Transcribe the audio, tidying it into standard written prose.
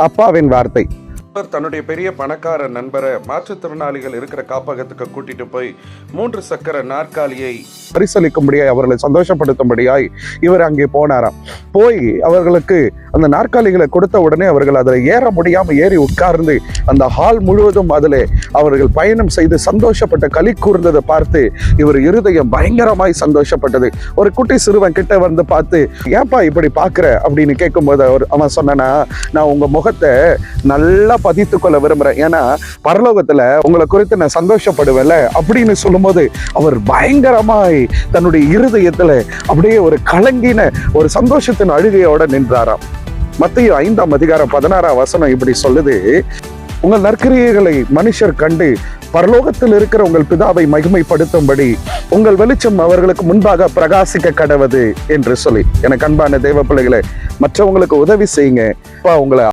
அப்பாவின் வார்த்தை. தன்னுடைய பெரிய பணக்கார நண்பரை மாற்றுத்திறனாளிகள் இருக்கிற காப்பகத்துக்கு கூட்டிட்டு போய் 3 சக்கர நாற்காலியை பரிசளிக்கும்படியாய் அவர்களை சந்தோஷப்படுத்தும்படியாய் இவர் அங்கே போனாராம். போய் அவர்களுக்கு அந்த நாற்காலிகளை கொடுத்த உடனே அவர்கள் அதில் ஏற முடியாம ஏறி உட்கார்ந்து அந்த ஹால் முழுவதும் அதில் அவர்கள் பயணம் செய்து சந்தோஷப்பட்ட களி கூர்ந்ததை பார்த்து இவர் இருதயம் பயங்கரமாய் சந்தோஷப்பட்டது. ஒரு குட்டி சிறுவன் கிட்ட வந்து பார்த்து, ஏன்பா இப்படி பார்க்குற அப்படின்னு கேட்கும்போது அவன் சொன்னானா, நான் உங்க முகத்தை நல்லா பதித்து கொள்ள விரும்புறேன், ஏன்னா பரலோகத்துல உங்களை குறித்து நான் சந்தோஷப்படுவேன்ல அப்படின்னு சொல்லும்போது அவர் பயங்கரமாய் தன்னுடைய இருதயத்துல அப்படியே ஒரு கலங்கின ஒரு சந்தோஷத்தின் அழுகையோட நின்றாராம். மத்தேயு 5ஆம் அதிகாரம் 16ஆம் வசனம் இப்படி சொல்லுது, உங்கள் நற்கிரியைகளை மனுஷர் கண்டு பரலோகத்தில் இருக்கிற உங்கள் பிதாவை மகிமைப்படுத்தும்படி உங்கள் வெளிச்சம் அவர்களுக்கு முன்பாக பிரகாசிக்க கடவது என்று சொல்லி. எனக்கு அன்பான தேவ பிள்ளைகளை, மற்றவங்களுக்கு உதவி செய்யுங்க. உங்களை